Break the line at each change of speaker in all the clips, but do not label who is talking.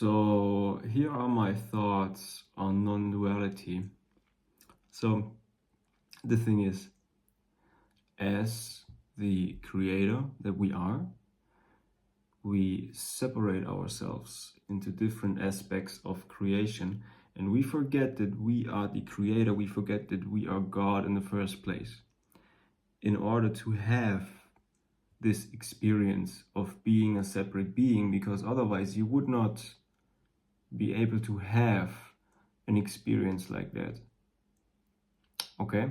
So here are my thoughts on non-duality. So the thing is, as the creator that we are, we separate ourselves into different aspects of creation, and we forget that we are the creator. We forget that we are God in the first place. In order to have this experience of being a separate being, because otherwise you would not be able to have an experience like that. Okay?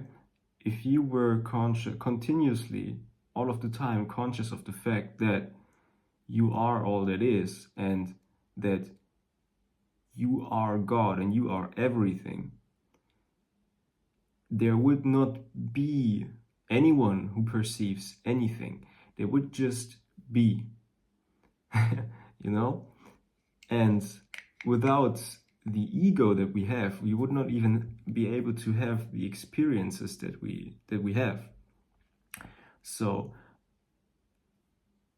If you were continuously, all of the time, conscious of the fact that you are all that is and that you are God and you are everything, there would not be anyone who perceives anything. They would just be, you know? And without the ego that we have, we would not even be able to have the experiences that we have. So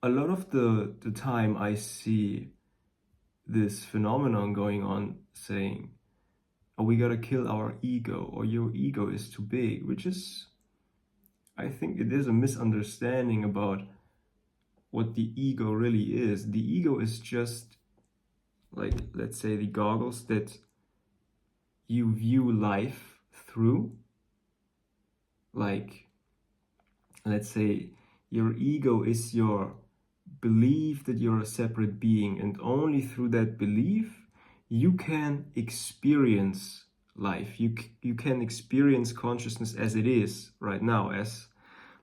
a lot of the time I see this phenomenon going on saying, oh, we gotta kill our ego, or your ego is too big, which is, I think it is a misunderstanding about what the ego really is. The ego is just, like, let's say, the goggles that you view life through. Like, let's say your ego is your belief that you're a separate being, and only through that belief you can experience life. You can experience consciousness as it is right now, as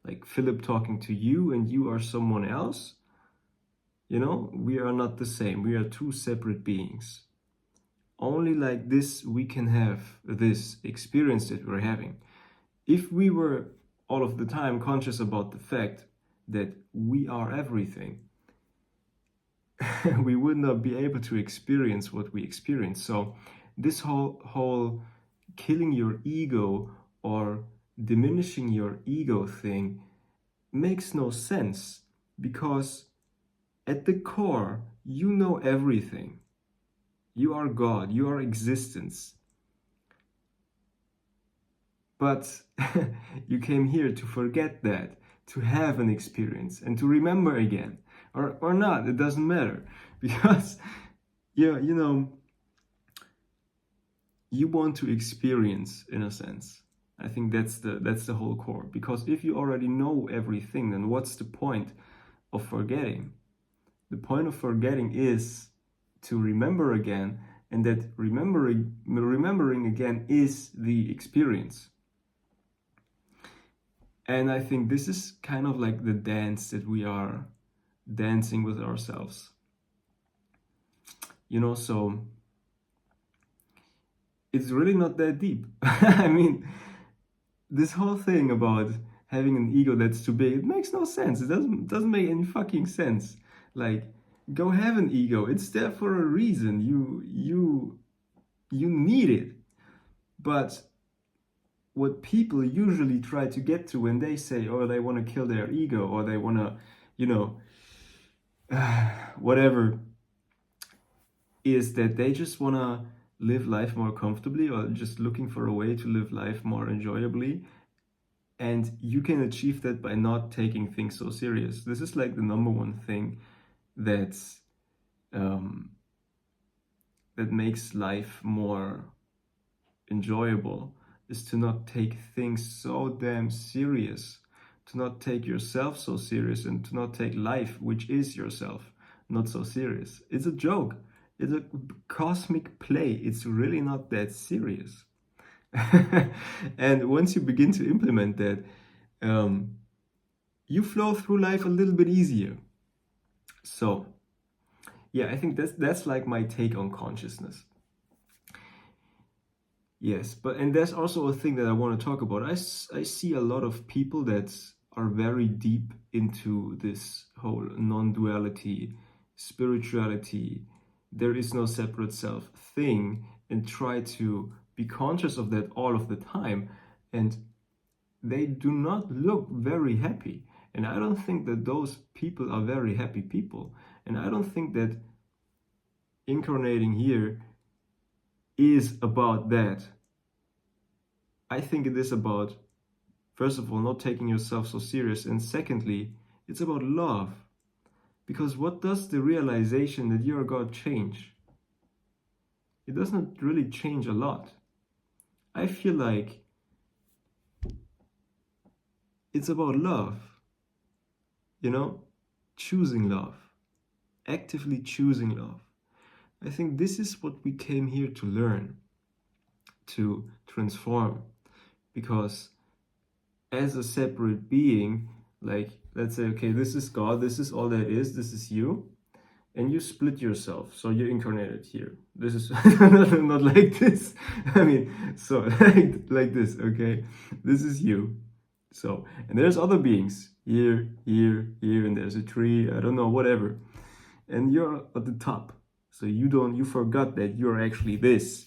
like Philip talking to you and you are someone else. You know, we are not the same. We are two separate beings. Only like this we can have this experience that we're having. If we were all of the time conscious about the fact that we are everything, we would not be able to experience what we experience. So this whole killing your ego or diminishing your ego thing makes no sense, because at the core, you know everything. You are God, you are existence. But you came here to forget that, to have an experience and to remember again. Or not, it doesn't matter. Because you know, you want to experience, in a sense. I think that's the whole core. Because if you already know everything, then what's the point of forgetting? The point of forgetting is to remember again, and that remembering again is the experience. And I think this is kind of like the dance that we are dancing with ourselves. You know, so it's really not that deep. I mean, this whole thing about having an ego that's too big, it makes no sense. It doesn't make any fucking sense. Like, go have an ego. It's there for a reason. You need it. But what people usually try to get to when they say, oh, they want to kill their ego, or they want to, you know, whatever, is that they just want to live life more comfortably, or just looking for a way to live life more enjoyably. And you can achieve that by not taking things so serious. This is like the number one thing that's that makes life more enjoyable, is to not take things so damn serious, to not take yourself so serious, and to not take life, which is yourself, not so serious. It's a joke. It's a cosmic play. It's really not that serious. And once you begin to implement that, you flow through life a little bit easier. So yeah, I think that's like my take on consciousness. Yes, and there's also a thing that I want to talk about. I see a lot of people that are very deep into this whole non-duality, spirituality, there is no separate self thing, and try to be conscious of that all of the time. And they do not look very happy. And I don't think that those people are very happy people. And I don't think that incarnating here is about that. I think it is about, first of all, not taking yourself so serious, and secondly, it's about love. Because what does the realization that you're God change? It doesn't really change a lot. I feel like it's about love, you know, choosing love, actively choosing love. I think this is what we came here to learn, to transform. Because as a separate being, like, let's say, okay, this is God, this is all that is, this is you, and you split yourself, so you're incarnated here. This is not like this. I mean, so like this, okay? This is you. So, and there's other beings here, here, here, and there's a tree, I don't know, whatever. And you're at the top. So you forgot that you're actually this.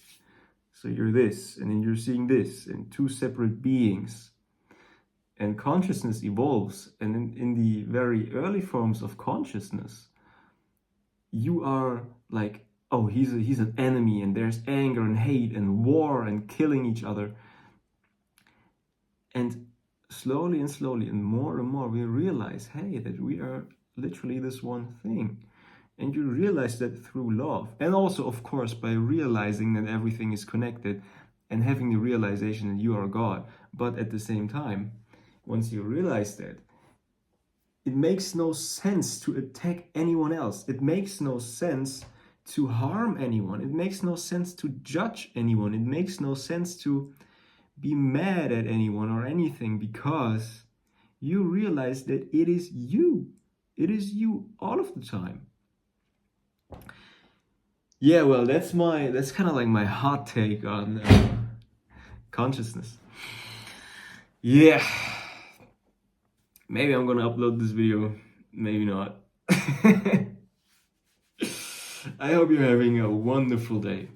So you're this, and then you're seeing this, and two separate beings. And consciousness evolves, and in the very early forms of consciousness, you are like, oh, he's an enemy, and there's anger and hate and war and killing each other. And slowly and more, we realize, hey, that we are literally this one thing. And you realize that through love. And also, of course, by realizing that everything is connected and having the realization that you are God. But at the same time, once you realize that, it makes no sense to attack anyone else. It makes no sense to harm anyone. It makes no sense to judge anyone. It makes no sense to be mad at anyone or anything, because you realize that it is you. It is you all of the time. Yeah, well, that's kind of like my hot take on consciousness. Yeah. Maybe I'm gonna upload this video, maybe not. I hope you're having a wonderful day.